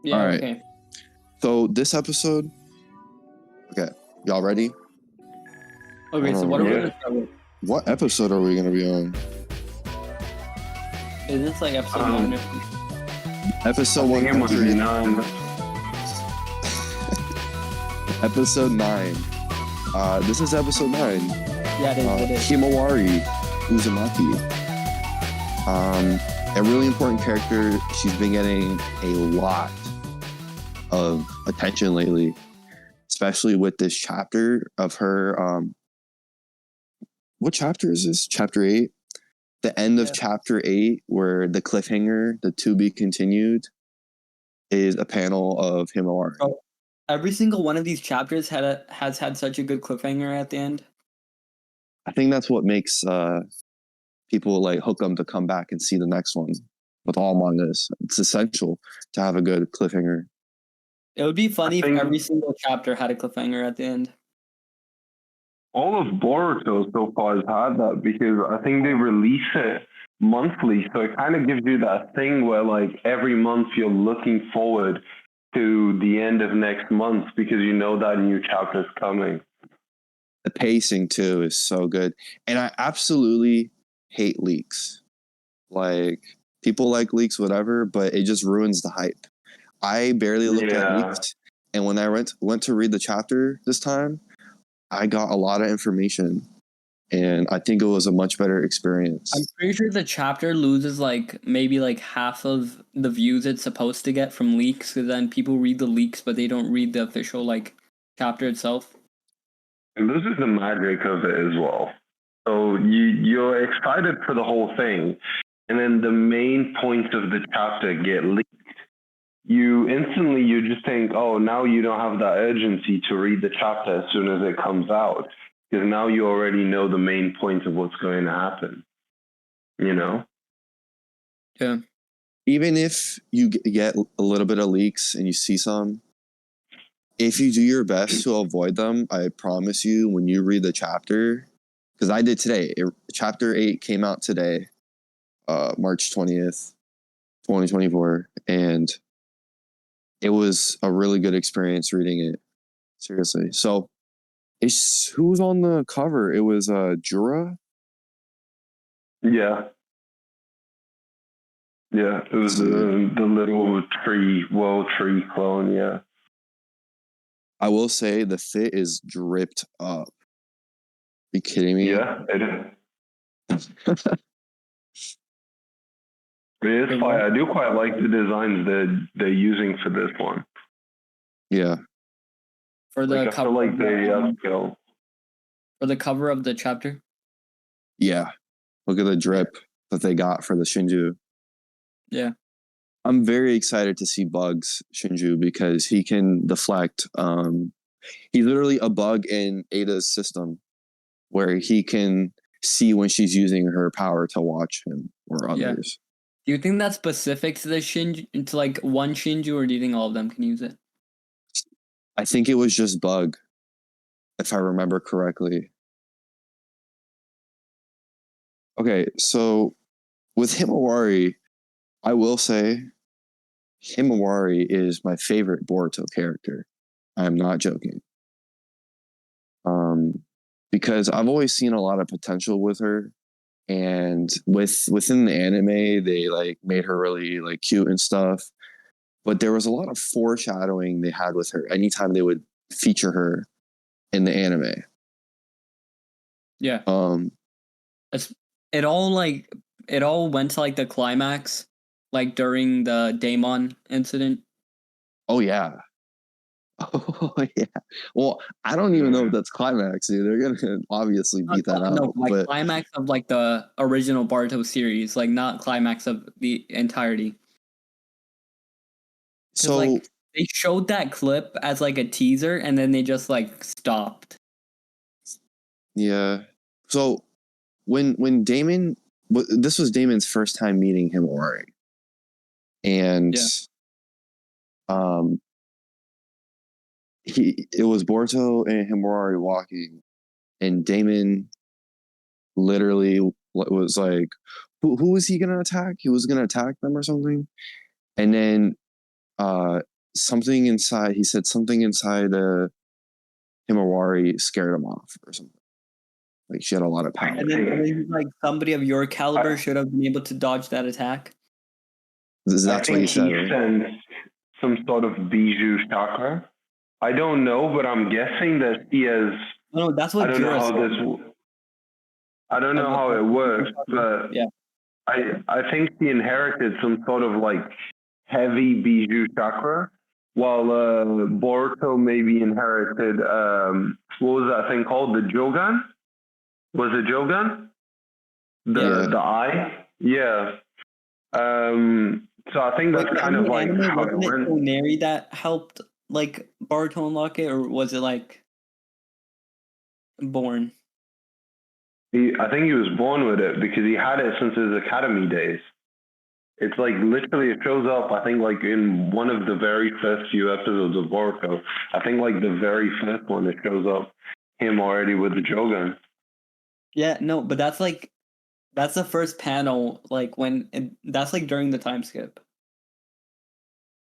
Yeah, All right. okay. So this episode, okay, y'all ready? Okay, so what are we Yeah. gonna start with? What episode are we gonna be on? Is this like episode Um, 9 or something? Episode I think it must be 100. 9. Episode 9. This is episode 9. Yeah, it is. Himawari, Uzumaki. A really important character. She's been getting a lot of attention lately, especially with this chapter of her. What chapter is this? Chapter 8. The end of chapter 8, where the cliffhanger, the to be continued, is a panel of Himawari. Oh, every single one of these chapters has had such a good cliffhanger at the end. I think that's what makes people like hook them to come back and see the next one. With all mangas, it's essential to have a good cliffhanger. It would be funny if think- every single chapter had a cliffhanger at the end. All of Boruto so far has had that because I think they release it monthly. So it kind of gives you that thing where, like, every month you're looking forward to the end of next month because you know that new chapter is coming. The pacing too is so good, and I absolutely hate leaks. Like, people like leaks, whatever, but it just ruins the hype. I barely looked at Yeah. leaks, and when I went to read the chapter this time, I got a lot of information, and I think it was a much better experience. I'm pretty sure the chapter loses like maybe like half of the views it's supposed to get from leaks, because then people read the leaks but they don't read the official like chapter itself. And this is the magic of it as well. So you're excited for the whole thing, and then the main points of the chapter get leaked. You just think, oh, now you don't have that urgency to read the chapter as soon as it comes out, because now you already know the main points of what's going to happen. You know? Yeah. Even if you get a little bit of leaks and you see some, if you do your best to avoid them, I promise you, when you read the chapter, because I did today, chapter 8 came out today, March 20th, 2024, and it was a really good experience reading it. Seriously. So, who's on the cover? It was Jura? Yeah. Yeah, it was the little world tree clone, yeah. I will say the fit is dripped up. Are you kidding me? Yeah, it is. It is fire. I do quite like the designs they're using for this one. Yeah. For the Like, I feel like they upscale. For the cover of the chapter. Yeah. Look at the drip that they got for the Shinju. Yeah. I'm very excited to see Bug's Shinju because he can deflect. He's literally a bug in Ada's system where he can see when she's using her power to watch him or others. Do you think that's specific to the Shinju, to like one Shinju, or do you think all of them can use it? I think it was just Bug, if I remember correctly. Okay, so with Himawari, I will say Himawari is my favorite Boruto character. I'm not joking. Because I've always seen a lot of potential with her, and within the anime, they like made her really like cute and stuff. But there was a lot of foreshadowing they had with her anytime they would feature her in the anime. Yeah. It all went to like the climax, like during the Daemon incident. Oh yeah. Oh yeah. Well, I don't even know if that's climax, dude. They're gonna obviously beat that out. No, like but climax of like the original Barto series, like not climax of the entirety. So like they showed that clip as like a teaser and then they just like stopped. yeah. So when Damon, this was Damon's first time meeting Himawari, and it was Boruto and Himawari walking, and Damon literally was like, who was he gonna attack? He was gonna attack them or something, and then something inside. He said something inside Himawari scared him off or something. Like she had a lot of power. And then he's like, somebody of your caliber should have been able to dodge that attack. That's what he said. He sensed some sort of bijou chakra. I don't know, but I'm guessing that he has. No, that's what Jura said. I don't know how it works, but yeah. I think he inherited some sort of like heavy bijou chakra, while Boruto maybe inherited what was that thing called? The Jogan? Was it Jogan? The eye? Yeah. So I think that's kind of like how it went. Oneri that helped like Boruto unlock it, or was it like born? I think he was born with it because he had it since his academy days. It's like literally it shows up, I think, like in one of the very first few episodes of Boruto. I think like the very first one, it shows up him already with the Jogan. Yeah, no, but that's the first panel, like that's like during the time skip.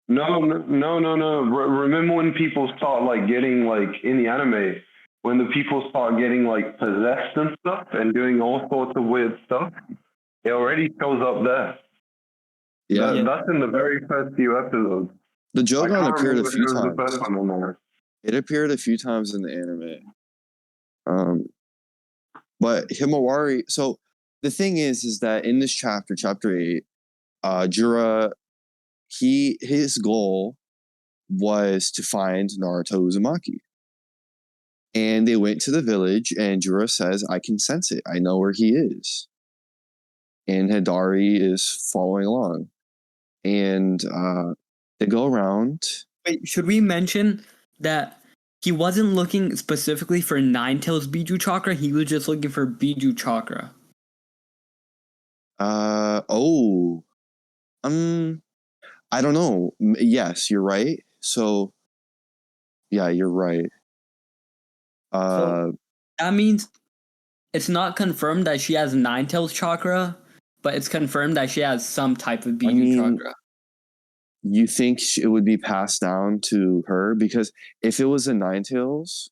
No. Remember when people start like getting like in the anime, when the people start getting like possessed and stuff and doing all sorts of weird stuff, it already shows up there. Yeah, that's in the very first few episodes. The Jogan appeared a few times. It appeared a few times in the anime. But Himawari. So the thing is that in this chapter 8, Jura, his goal was to find Naruto Uzumaki. And they went to the village, and Jura says, I can sense it. I know where he is. And Hidari is following along. And they go around. Wait, should we mention that he wasn't looking specifically for Ninetales Bijou Chakra? He was just looking for Bijou Chakra. I don't know. Yes, you're right. So, yeah, you're right. So that means it's not confirmed that she has Ninetales Chakra, but it's confirmed that she has some type of Bijou Chakra. You think it would be passed down to her? Because if it was a Ninetales,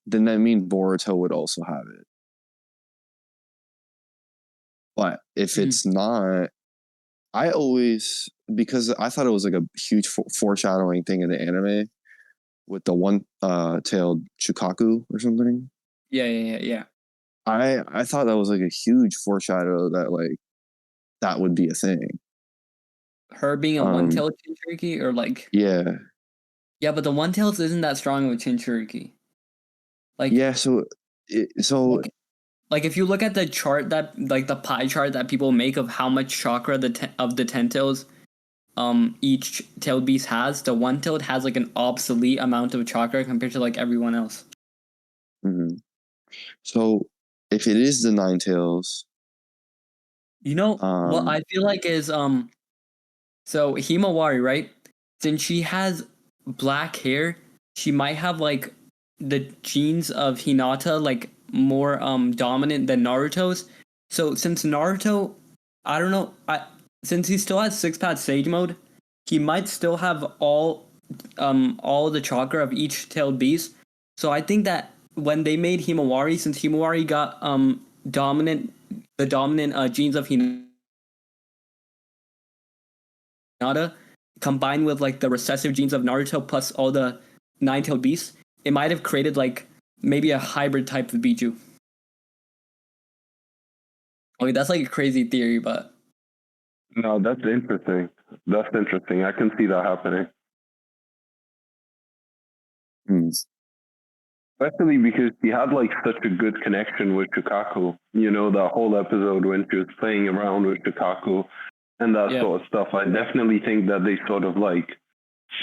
then that means Boruto would also have it. But if it's not, because I thought it was like a huge foreshadowing thing in the anime with the one-tailed Shukaku or something. Yeah. I thought that was like a huge foreshadow that like that would be a thing. Her being a one-tailed Jinchuriki, or like yeah, but the one-tails isn't that strong of a Jinchuriki. Like like if you look at the chart that like the pie chart that people make of how much chakra of the 10 tails each tailed beast has, the one tailed has like an obsolete amount of chakra compared to like everyone else. Mm-hmm. So if it is the 9 tails, what I feel like is so Himawari, right? Since she has black hair, she might have like the genes of Hinata like more dominant than Naruto's. So since Naruto, I don't know, since he still has 6-path Sage Mode, he might still have all the chakra of each tailed beast. So I think that when they made Himawari, since Himawari got the dominant genes of Hinata combined with like the recessive genes of Naruto plus all the 9-tailed beasts, it might have created like maybe a hybrid type of Bijou. Okay, that's like a crazy theory, but no, that's interesting. I can see that happening. Especially because she had like such a good connection with Shukaku. That whole episode when she was playing around with Shukaku and that sort of stuff. I definitely think that they sort of like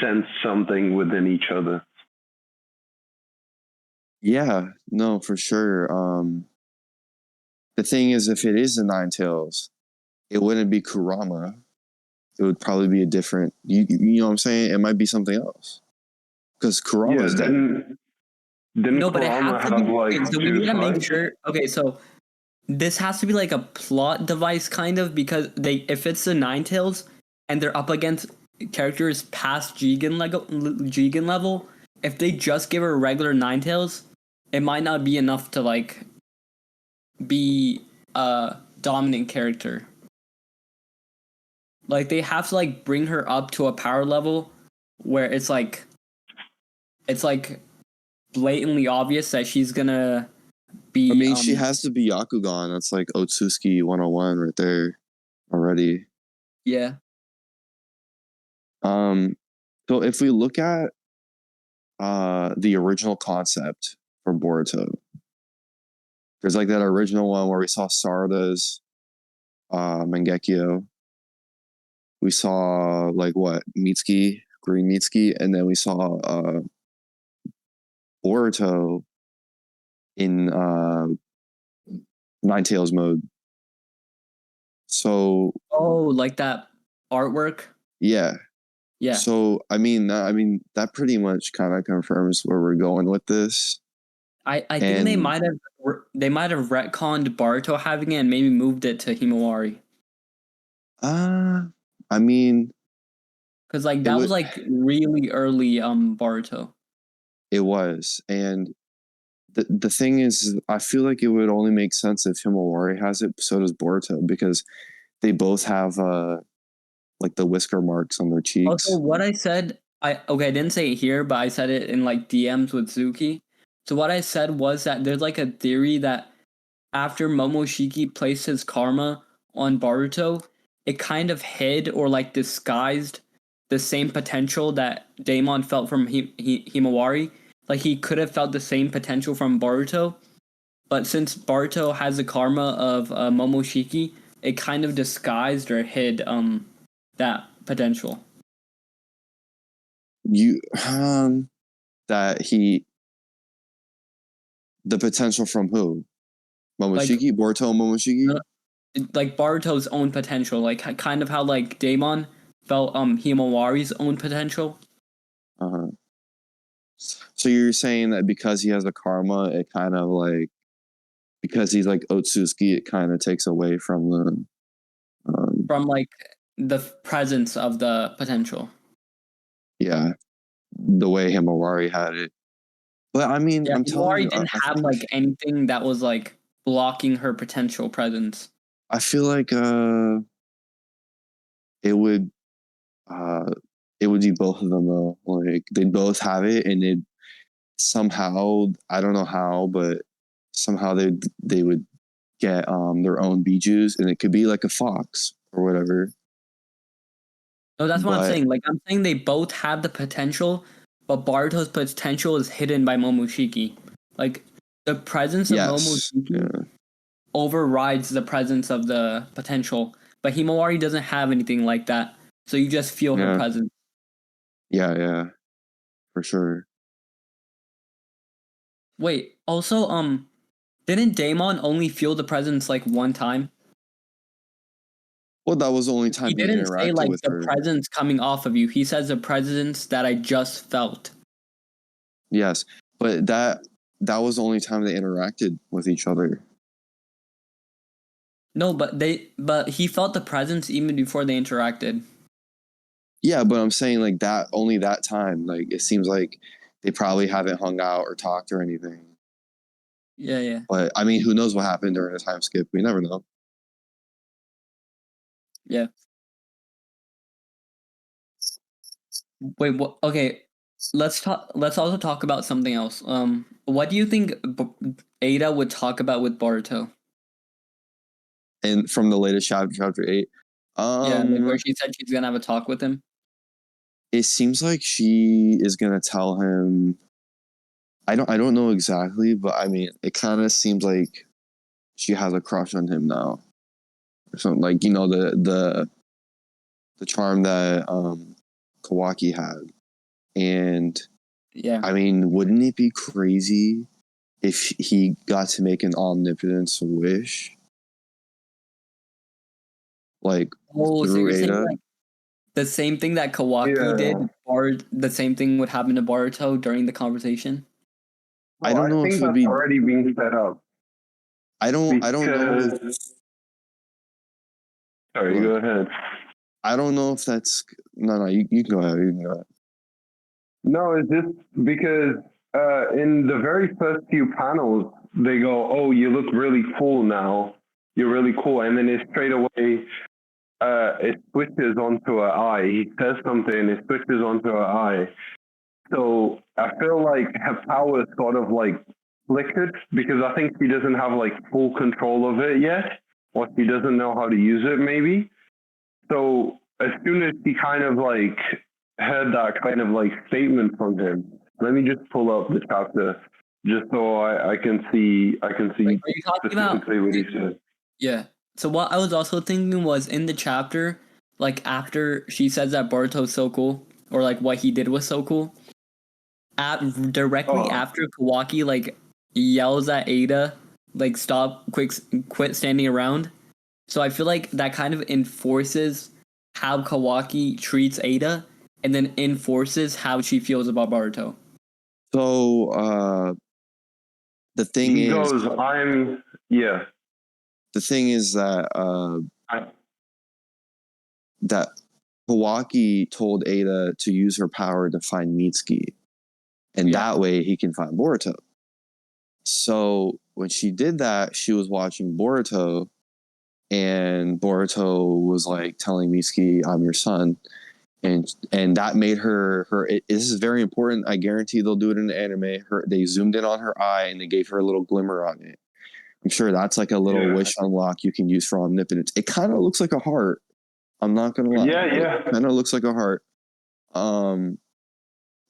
sense something within each other. Yeah, no, for sure. The thing is, if it is the 9 tails, it wouldn't be Kurama. It would probably be a different. You know what I'm saying? It might be something else. Because Kurama's dead. Didn't Kurama have like so we need to make sure. Okay, so this has to be like a plot device kind of, because if it's the 9 tails and they're up against character is past Jigen level, if they just give her a regular Ninetales, it might not be enough to like be a dominant character. Like they have to like bring her up to a power level where it's like blatantly obvious that she's gonna be. I mean, she has to be Yakugan. That's like Otsutsuki 101 right there already. Yeah. So if we look at the original concept for Boruto, there's like that original one where we saw Sarada's Mangekyo. We saw like what Mitsuki, Green Mitsuki, and then we saw Boruto in Ninetales mode. So like that artwork. yeah. Yeah. So I mean that pretty much kind of confirms where we're going with this. I think they might have retconned Baruto having it and maybe moved it to Himawari. I mean, because like that was like really early Baruto. It was, and the thing is, I feel like it would only make sense if Himawari has it, so does Boruto, because they both have like the whisker marks on their cheeks. Also, what I said, I didn't say it here, but I said it in like DMs with Zuki. So what I said was that there's like a theory that after Momoshiki placed his karma on Baruto, it kind of hid or like disguised the same potential that Daemon felt from Himawari. Like he could have felt the same potential from Baruto, but since Baruto has the karma of Momoshiki, it kind of disguised or hid that potential. That the potential from who? Momoshiki? Like, Boruto and Momoshiki? Like Baruto's own potential, like kind of how like Daemon felt Himawari's own potential. Uh-huh. So you're saying that because he has a karma, it kind of like, because he's like Otsutsuki, it kind of takes away from the from like the presence of the potential. Yeah, the way Himawari had it. But I mean, I'm telling you, Himawari didn't have like anything that was like blocking her potential presence. I feel like it would be both of them though. Like they'd both have it, and it somehow, I don't know how, but somehow they would get their own bijus, and it could be like a fox or whatever. No, that's what I'm saying. Like I'm saying they both have the potential, but Baruto's potential is hidden by Momoshiki. Like the presence of Momoshiki overrides the presence of the potential, but Himawari doesn't have anything like that. So you just feel her presence. Yeah, for sure. Wait, also, didn't Daemon only feel the presence like one time? Well, that was the only time he didn't say like with the her. presence coming off of you. He says the presence that I just felt. Yes, but that was the only time they interacted with each other. No, but he felt the presence even before they interacted. Yeah, but I'm saying like that only that time. Like it seems like they probably haven't hung out or talked or anything. Yeah. But I mean, who knows what happened during the time skip? We never know. Yeah. Wait, what? Okay, let's talk. Let's also talk about something else. What do you think Ada would talk about with Boruto? And from the latest chapter 8, yeah, like where she said she's gonna have a talk with him. It seems like she is gonna tell him. I don't know exactly, but I mean, it kind of seems like she has a crush on him now, or something. Like the charm that Kawaki had, and yeah, I mean, wouldn't it be crazy if he got to make an omnipotence wish? Like, so you're saying Ada? like the same thing that Kawaki did, or the same thing would happen to Boruto during the conversation? I don't know if it would be already being set up. I don't know. Sorry, go ahead. I don't know if that's no. You can go ahead. You can go ahead. No, it's just because in the very first few panels, they go, "Oh, you look really cool now. You're really cool," and then it straight away it switches onto her eye. He says something, it switches onto her eye. So I feel like her power is sort of like flickered because I think she doesn't have like full control of it yet, or she doesn't know how to use it maybe. So as soon as she kind of like heard that kind of like statement from him, let me just pull up the chapter just so I can see Like, are you talking about? specifically what he said. Yeah. So what I was also thinking was in the chapter, like after she says that Boruto's so cool, or like what he did was so cool, directly Oh, after Kawaki like yells at Ada, like quit standing around. So I feel like that kind of enforces how Kawaki treats Ada, and then enforces how she feels about Boruto. So the thing he is, goes, yeah. the thing is that I, that Kawaki told Ada to use her power to find Mitsuki, and Yeah. that way he can find Boruto. So when she did that, she was watching Boruto, and Boruto was like telling Mitsuki, "I'm your son," and that made her. This is very important. I guarantee they'll do it in the anime. They zoomed in on her eye and they gave her a little glimmer on it. I'm sure that's like a little wish unlock you can use for omnipotence. It kind of looks like a heart. I'm not gonna lie. yeah. It kind of looks like a heart.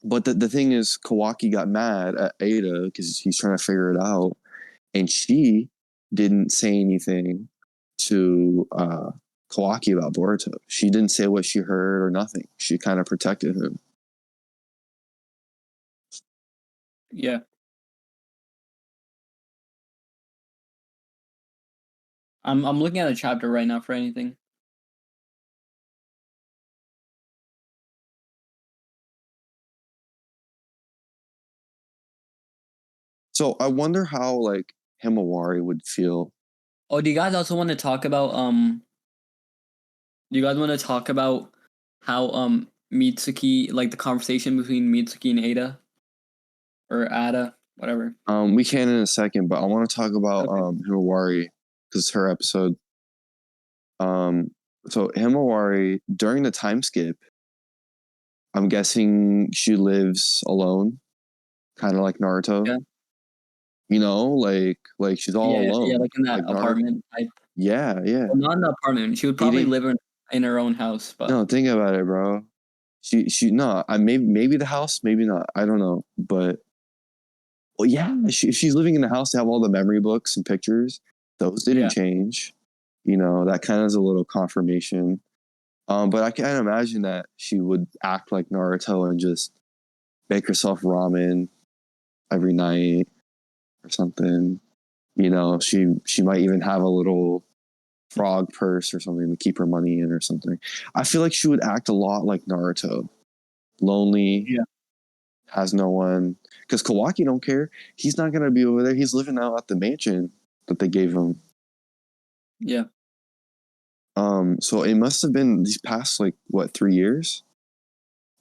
But the thing is, Kawaki got mad at Ada because he's trying to figure it out, and she didn't say anything to Kawaki about Boruto. She didn't say what she heard or nothing. She kind of protected him. Yeah. I'm looking at a chapter right now for anything. So I wonder how like Himawari would feel. Oh, do you guys also want to talk about do you guys want to talk about how Mitsuki, like the conversation between Mitsuki and Ada or Ada, whatever. We can in a second, but I want to talk about Okay. Himawari because it's her episode. So Himawari during the time skip, I'm guessing she lives alone, kind of like Naruto. Yeah. You know, like she's all Yeah, alone, like in that like Naruto. apartment type. Yeah. Well, not in the apartment. She would probably Eating. live in her own house, but No, think about it, bro. She no. I maybe the house, maybe not. I don't know, but well, yeah. She's living in the house. They have all the memory books and pictures. Those didn't change. You know, that kind of is a little confirmation. But I can't imagine that she would act like Naruto and just make herself ramen every night or something. You know, she might even have a little frog purse or something to keep her money in or something. I feel like she would act a lot like Naruto. Lonely, Yeah. has no one. Because Kawaki don't care. He's not gonna be over there. He's living out at the mansion that they gave him. Yeah. So it must have been these past like what 3 years?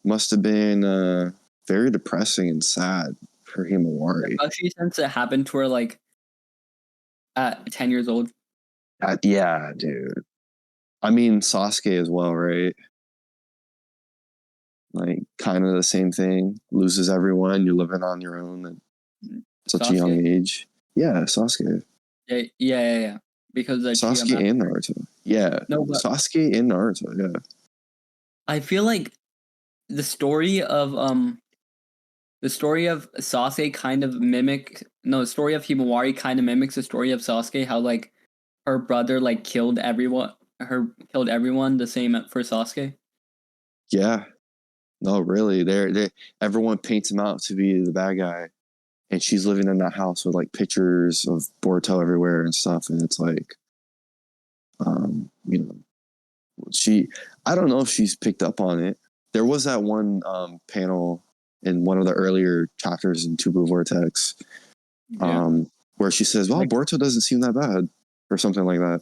Must have been very depressing and sad for Himawari. Especially since it happened to her like at 10 years old. Yeah, dude. I mean Sasuke as well, right? Like kind of the same thing. Loses everyone. You're living on your own at such a young age. Yeah, Sasuke. Yeah. Because Sasuke and Naruto. Yeah. No, but Sasuke and Naruto, yeah. I feel like the story of Sasuke kind of the story of Himawari kind of mimics the story of Sasuke, how like her brother like killed everyone the same for Sasuke. Yeah. No, really. They everyone paints him out to be the bad guy. And she's living in that house with like pictures of Boruto everywhere and stuff. And it's like, you know, I don't know if she's picked up on it. There was that one panel in one of the earlier chapters in Tubu Vortex where she says, well, Boruto doesn't seem that bad or something like that.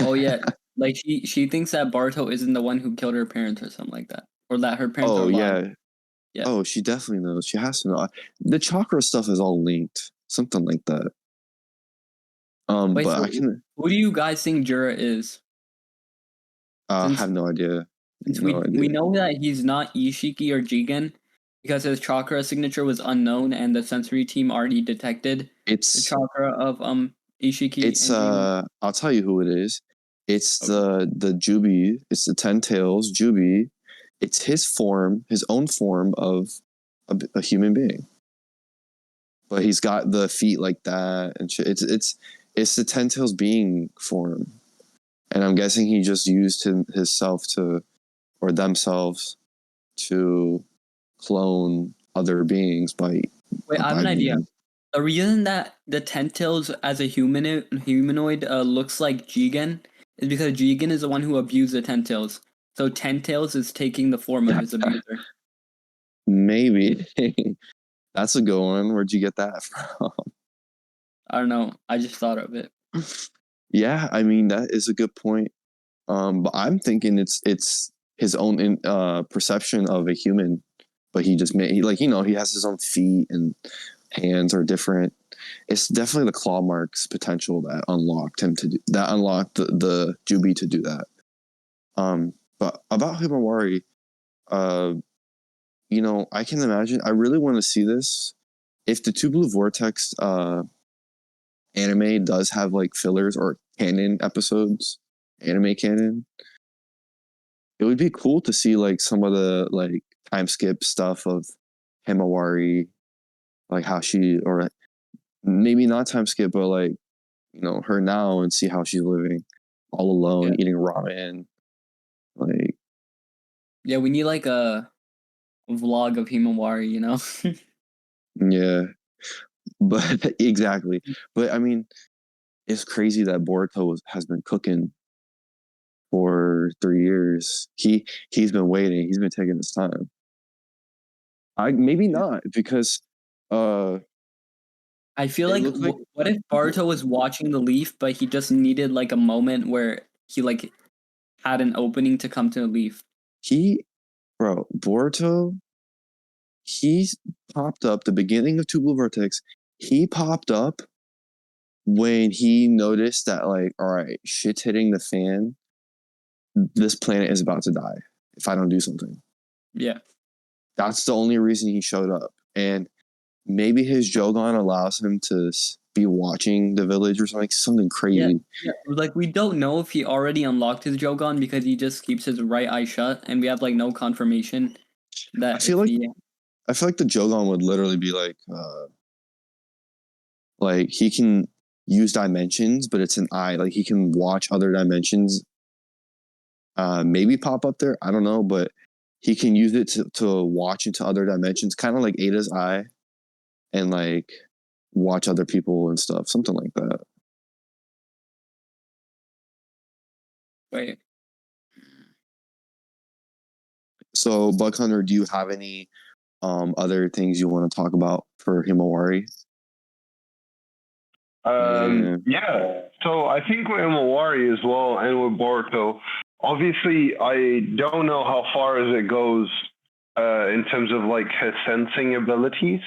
Oh, yeah. Like she thinks that Barto isn't the one who killed her parents or something like that, or that her parents are Oh alive. yeah. Yeah. Oh, she definitely knows. She has to know. The chakra stuff is all linked, something like that. Wait, But so I can. who do you guys think Jura is? Since Have no idea. since No we idea. know that he's not Ishiki or Jigen because his chakra signature was unknown and the sensory team already detected the It's chakra of Ishiki it's and Jigen. I'll tell you who it is. It's Okay. the Jubi. It's the 10 tails Jubi. It's his form, his own form of a human being. But he's got the feet like that and shit. It's the 10 tails being form. And I'm guessing he just used himself to, or themselves, to clone other beings Wait, I have by an idea. being. The reason that the Tentails as a humanoid looks like Jigen is because Jigen is the one who abused the Tentails. So Tentails is taking the form of his abuser. Maybe. That's a good one. Where'd you get that from? I don't know. I just thought of it. Yeah, I mean that is a good point. But I'm thinking it's his own perception of a human, but he just made he has his own feet and hands are different. It's definitely the claw marks potential that unlocked him that unlocked the Jubi to do that. But about Himawari, uh, I can imagine. I really want to see this. If the Two Blue Vortex anime does have like fillers or canon episodes, anime canon, it would be cool to see like some of the like time skip stuff of Himawari, like how she, or maybe not time skip, but like her now and see how she's living all alone, Yeah. eating ramen. Like, Yeah, we need like a vlog of Himawari, you know? yeah, but exactly. But I mean, it's crazy that Boruto has been cooking for 3 years. He's been waiting. He's been taking his time. I maybe not because uh I feel it like looked like what if Baruto was watching the leaf, but he just needed like a moment where he like had an opening to come to the leaf. Boruto, he popped up the beginning of Two Blue Vortex. He popped up when he noticed that, like, all right, shit's hitting the fan. This planet is about to die if I don't do something. Yeah. That's the only reason he showed up. And maybe his Jogan allows him to be watching the village or something crazy. Yeah. Like we don't know if he already unlocked his Jogan because he just keeps his right eye shut, and we have like no confirmation I that feel if like he. I feel like the Jogan would literally be like he can use dimensions, but it's an eye. Like he can watch other dimensions. Maybe pop up there. I don't know, but he can use it to watch into other dimensions, kind of like Ada's eye, and like watch other people and stuff, something like that. Wait. So, Bug Hunter, do you have any other things you want to talk about for Himawari? Yeah. So I think with Himawari as well and with Boruto, obviously I don't know how far as it goes in terms of like his sensing abilities,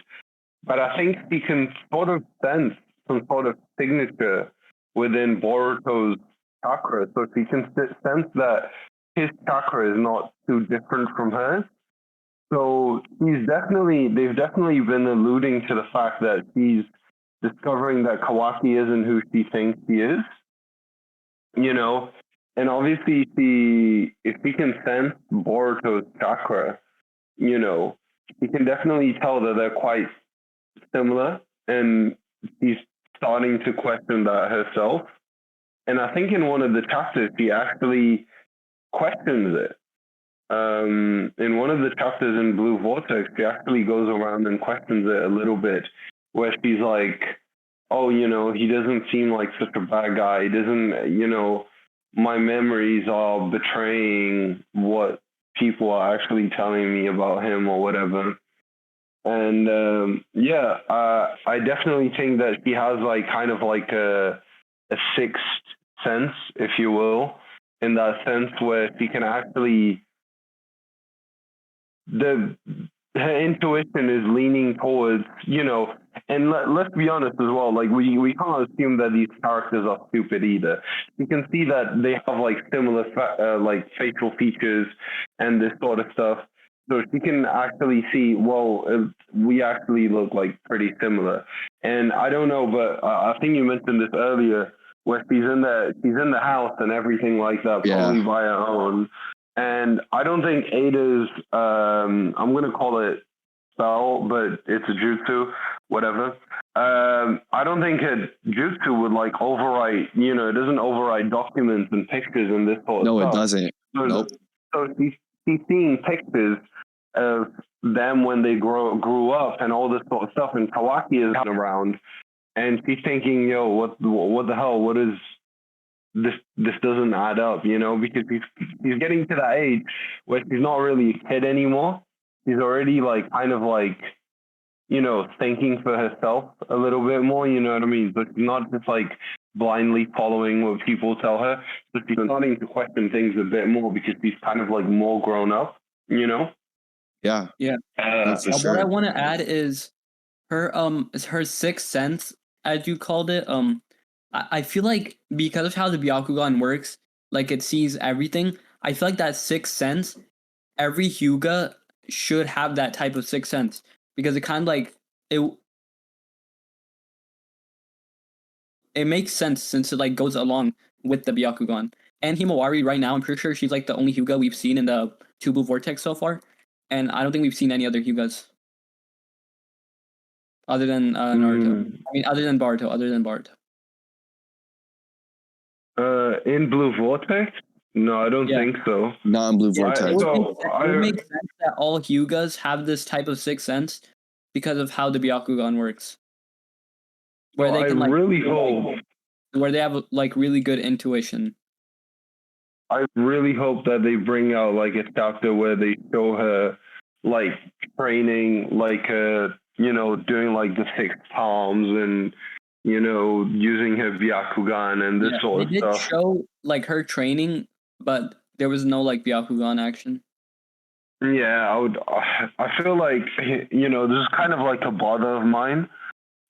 but I think he can sort of sense some sort of signature within Boruto's chakra. So if he can sense that his chakra is not too different from hers. So they've definitely been alluding to the fact that he's discovering that Kawaki isn't who she thinks he is, you know? And obviously, if he can sense Boruto's chakra, you know, he can definitely tell that they're quite similar. And he's starting to question that herself. And I think in one of the chapters, he actually questions it. In one of the chapters in Blue Vortex, she actually goes around and questions it a little bit, where she's like, oh, he doesn't seem like such a bad guy. He doesn't, my memories are betraying what people are actually telling me about him or whatever. And I definitely think that she has like kind of like a sixth sense, if you will, in that sense where she can actually her intuition is leaning towards, and let's be honest as well, like we can't assume that these characters are stupid either. You can see that they have like similar like facial features and this sort of stuff. So she can actually see, well, we actually look like pretty similar. And I don't know, but I think you mentioned this earlier, where she's in the house and everything like that, probably by her own. And I don't think Ada's, I'm going to call it spell, but it's a jutsu, whatever. I don't think a jutsu would like overwrite, it doesn't overwrite documents and pictures and this sort of stuff. No, it doesn't. Nope. So she's seeing pictures of them when they grew up and all this sort of stuff, and Kawaki is around, and she's thinking, yo, what the hell? What is this? This doesn't add up, because he's getting to that age where she's not really a kid anymore. She's already like kind of like, thinking for herself a little bit more, you know what I mean? But she's not just like blindly following what people tell her. So she's starting to question things a bit more because she's kind of like more grown up, Yeah. For sure. What I want to add is her sixth sense, as you called it. I feel like because of how the Byakugan works, like it sees everything. I feel like that sixth sense, every Hyuga should have that type of sixth sense, because it kind of like it makes sense since it like goes along with the Byakugan. And Himawari right now, I'm pretty sure she's like the only Hyuga we've seen in the Two Blue Vortex so far, and I don't think we've seen any other Hyugas other than Naruto. I mean, other than Baruto. In Blue Vortex? No, I don't think so. Not in Blue Vortex. It would make sense that all Hyugas have this type of sixth sense because of how the Byakugan works. Where they can where they have like really good intuition. I really hope that they bring out like a chapter where they show her like training, like doing like the six palms and using her Byakugan and this sort of stuff. They did show like her training, but there was no like Byakugan action. Yeah, I feel like this is kind of like a bother of mine,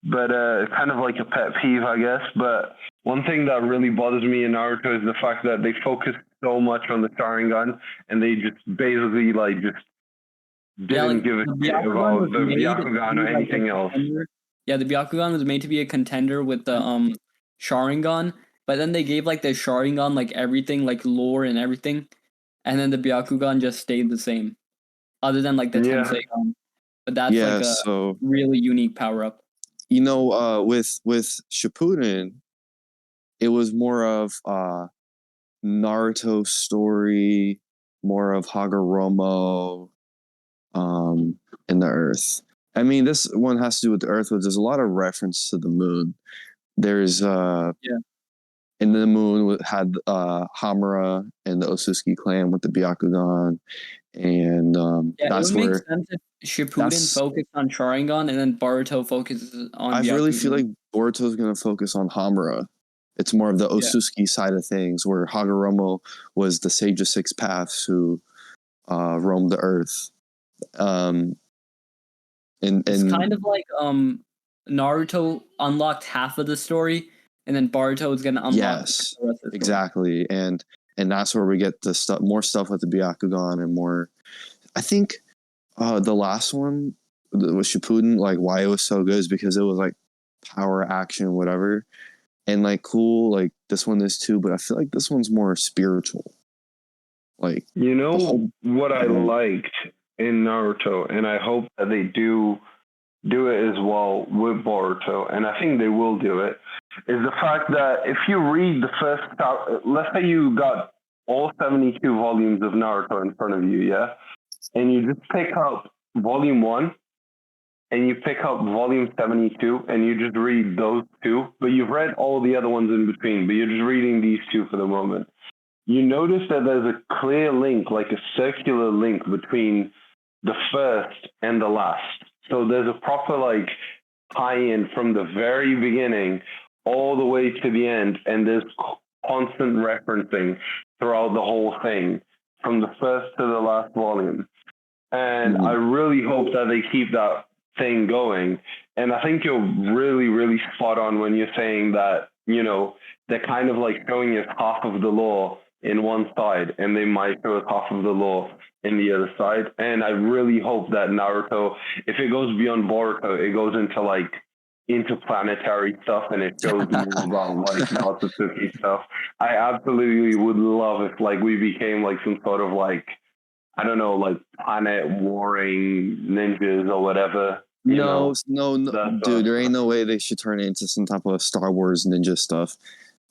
but kind of like a pet peeve, I guess. But one thing that really bothers me in Naruto is the fact that they focus so much on the Sharingan, and they just basically like just didn't give a shit about the Byakugan or anything else. Yeah, the Byakugan was made to be a contender with the Sharingan, but then they gave like the Sharingan like everything, like lore and everything, and then the Byakugan just stayed the same, other than like the Tensei Gun. But that's like a really unique power up. With Shippuden, it was more of Naruto story, more of Hagoromo, in the Earth. I mean, this one has to do with the Earth, but there's a lot of reference to the moon. There's in the moon had Hamura and the Osusuki clan with the Byakugan, and that's it would where make sense if Shippuden focused on Sharingan and then Boruto focuses on Byakugan. I really feel like Boruto's going to focus on Hamura. It's more of the Osusuki side of things, where Hagoromo was the Sage of Six Paths who roamed the Earth. It's kind of like Naruto unlocked half of the story, and then Boruto is going to unlock the rest of the story. Exactly, and that's where we get the more stuff with the Byakugan and more. I think the last one was Shippuden, like why it was so good is because it was like power action, whatever, and like cool. Like this one is too, but I feel like this one's more spiritual. Like what I liked in Naruto, and I hope that they do it as well with Boruto, and I think they will do it, is the fact that if you read the first, let's say you got all 72 volumes of Naruto in front of you, and you just pick up volume 1, and you pick up volume 72, and you just read those two, but you've read all the other ones in between, but you're just reading these two for the moment. You notice that there's a clear link, like a circular link between the first and the last. So there's a proper like tie-in from the very beginning all the way to the end, and there's constant referencing throughout the whole thing, from the first to the last volume. And I really hope that they keep that thing going. And I think you're really, really spot on when you're saying that, they're kind of like showing us half of the lore in one side, and they might show us half of the lore in the other side. And I really hope that Naruto, if it goes beyond Boruto, it goes into like interplanetary stuff, and it shows more about like Natsuki stuff. I absolutely would love if like we became like some sort of like, I don't know, like planet warring ninjas or whatever. No, dude, there ain't stuff. no way they should turn it into some type of Star Wars ninja stuff.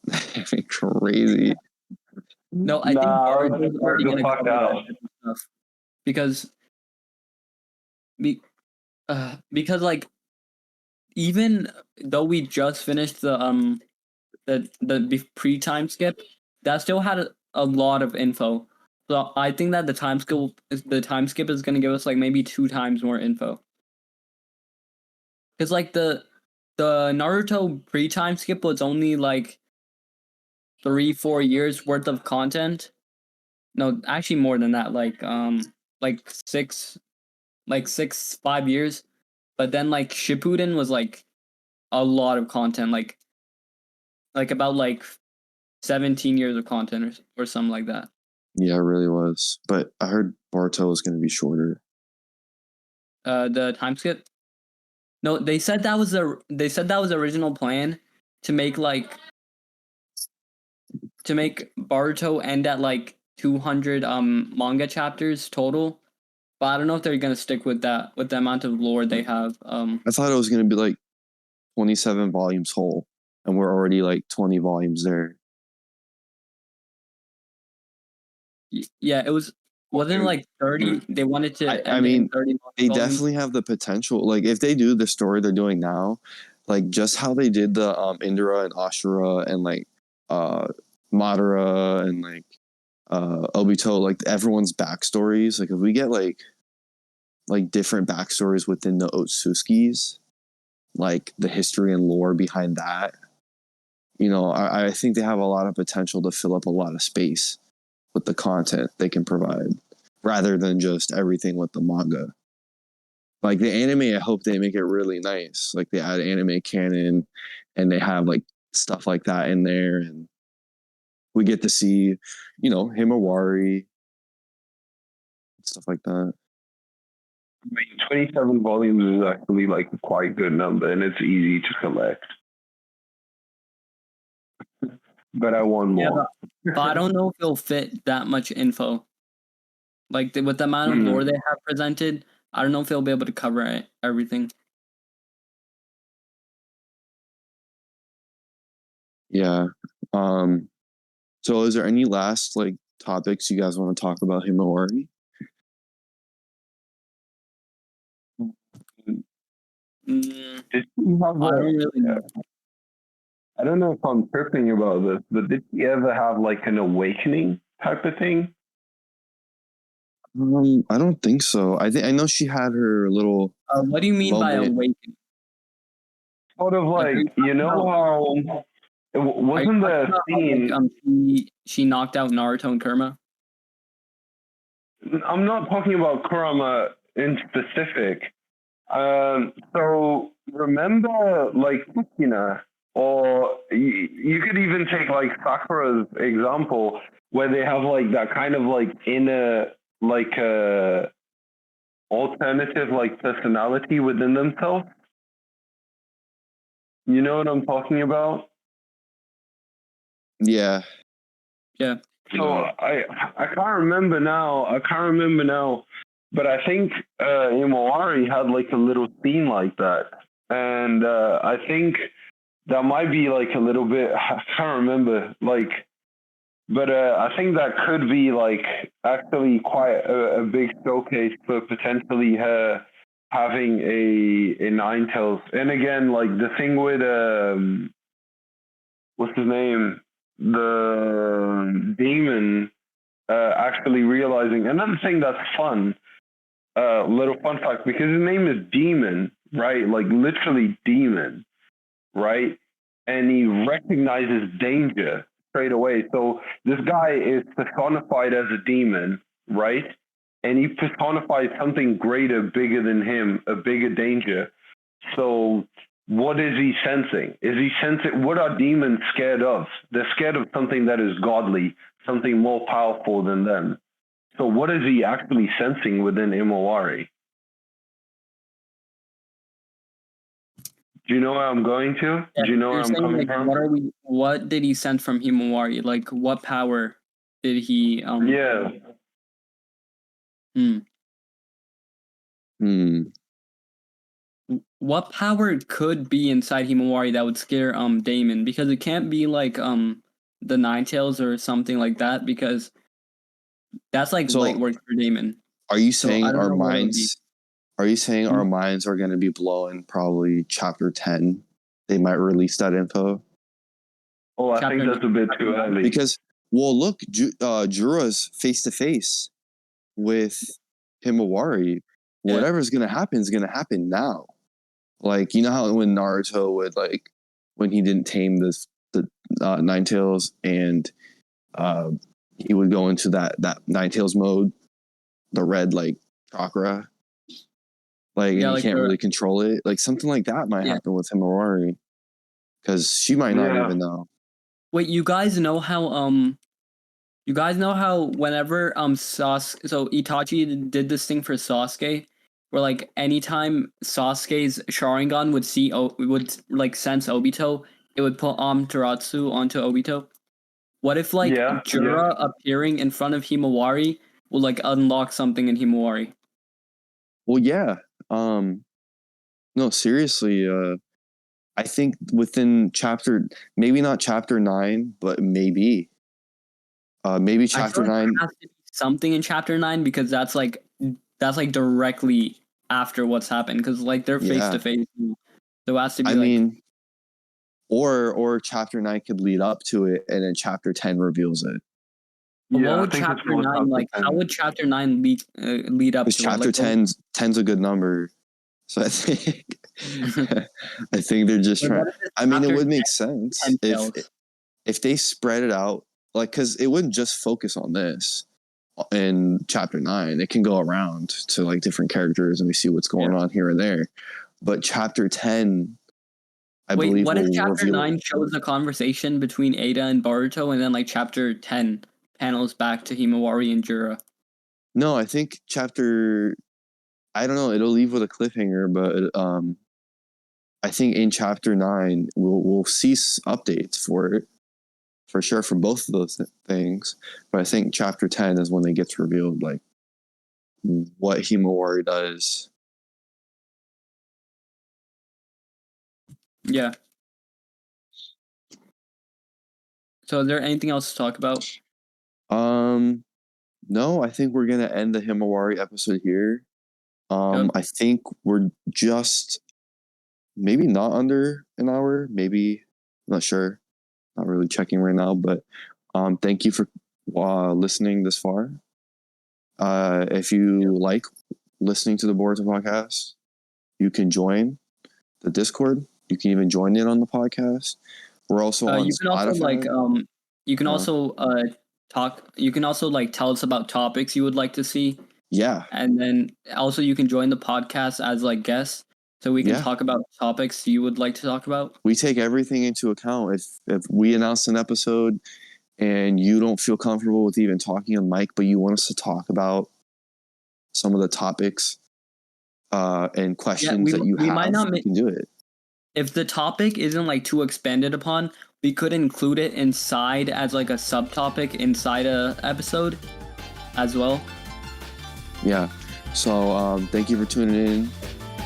That'd be crazy. No, I think Boruto's already the gonna fuck cover out. that type of stuff because like even though we just finished the pre-time skip, that still had a lot of info. So I think that the time skip is gonna give us like maybe 2 times more info. Because like the Naruto pre-time skip was only like 3-4 years worth of content. No, actually more than that. Like 5 years. But then like Shippuden was like a lot of content, like about like 17 years of content or something like that. Yeah, it really was. But I heard Boruto was going to be shorter. The time skip. No, they said that was the original plan to make Boruto end at like 200 manga chapters total. But I don't know if they're gonna stick with that, with the amount of lore they have. I thought it was going to be like 27 volumes whole, and we're already like 20 volumes there. Yeah, it wasn't like 30. They wanted to end I mean, in 30 they volumes. definitely have the potential. Like if they do the story they're doing now, like just how they did the Indra and Ashura and like Madara and like Obito, like everyone's backstories. Like if we get like different backstories within the Otsutskis, like the history and lore behind that, I think they have a lot of potential to fill up a lot of space with the content they can provide, rather than just everything with the manga. Like the anime, I hope they make it really nice. Like they add anime canon, and they have like stuff like that in there, and we get to see, Himawari, stuff like that. I mean, 27 volumes is actually like a quite good number, and it's easy to collect. But I want more. Yeah, but I don't know if it'll fit that much info. Like with the amount of lore they have presented, I don't know if they'll be able to cover everything. Yeah. So is there any last like topics you guys want to talk about Himawari? I don't know if I'm tripping about this, but did she ever have like an awakening type of thing? I don't think so. I know she had her little. What do you mean by awakening? Sort of like, how wasn't the scene? She knocked out Naruto and Kurama. I'm not talking about Kurama in specific. So remember, like Sukina, or you could even take like Sakura's example, where they have like that kind of like inner like alternative like personality within themselves. You know what I'm talking about? Yeah. Yeah. So I can't remember now. But I think Himawari had like a little scene like that, and I think that might be like a little bit. I can't remember, like, but I think that could be like actually quite a big showcase for potentially her having a Nine Tails. And again, like the thing with what's his name, the demon, actually realizing another thing that's fun. Little fun fact, because his name is Demon, right? Like literally demon, right? And he recognizes danger. straight away. So this guy is personified as a demon, right? And he personifies something greater, bigger than him, a bigger danger. So what is he sensing? Is he sensing, what are demons scared of? They're scared of something that is godly, something more powerful than them. So what is he actually sensing within Himawari? Do you know where I'm going to? Yeah, Do you know where you're I'm saying, coming like, from? what did he sense from Himawari? Like, what power did he Yeah. hmm. Hmm. What power could be inside Himawari that would scare Damon? Because it can't be like the Nine Tails or something like that, because that's like light So work for Damon. are you So I saying don't our know what it would be. minds? Are you saying our Hmm? minds are going to be blown? Probably chapter 10. They might release that info Oh, I think Chapter that's a bit too early. because, well, look, Jura's face to face with Himawari. Yeah. Whatever's going to happen is going to happen now. Like, you know how when Naruto would, like, when he didn't tame the Nine Tails, and he would go into that Nine Tails mode, the red, like, chakra, like, Yeah, and he like can't really control it. Like, something like that might happen with Himawari, because she might not even know. Wait, you guys know how whenever Sasuke, so Itachi did this thing for Sasuke, where like anytime Sasuke's Sharingan would like sense Obito, it would put Amaterasu onto Obito. What if like Jura appearing in front of Himawari will like unlock something in Himawari? Well, yeah. No, seriously. I think within maybe not chapter 9, but maybe chapter I feel like 9. there has to be something in chapter 9, because that's like directly after what's happened, because like they're face to face. There has to be I mean, or chapter 9 could lead up to it, and then chapter 10 reveals it. But what would chapter 9 like? How would chapter 9 lead up Because to chapter it? Like, 10's a good number, so I think I think they're just trying. I mean, it would make sense if they spread it out, like, because it wouldn't just focus on this in chapter 9. It can go around to like different characters, and we see what's going on here and there. But chapter 10, I believe, what if chapter 9 shows a conversation between Ada and Boruto, and then like chapter 10 panels back to Himawari and Jura? No, I think I don't know. It'll leave with a cliffhanger, but I think in chapter 9 we'll see updates for it, for sure, for both of those things. But I think chapter 10 is when it gets revealed, like what Himawari does. Yeah. So is there anything else to talk about? No, I think we're gonna end the Himawari episode here. I think we're just maybe not under an hour, maybe, I'm not sure. Not really checking right now, but thank you for listening this far. If you like listening to the Boruto podcast, you can join the Discord. You can even join in on the podcast. We're also on Spotify. You can also talk. You can also like tell us about topics you would like to see. Yeah, and then also you can join the podcast as like guests, so we can talk about topics you would like to talk about. We take everything into account. If we announce an episode and you don't feel comfortable with even talking on mic, but you want us to talk about some of the topics and questions that you have, we can do it. If the topic isn't like too expanded upon, we could include it inside as like a subtopic inside a episode as well. Yeah. So thank you for tuning in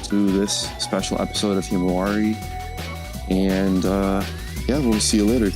to this special episode of Himawari. And we'll see you later.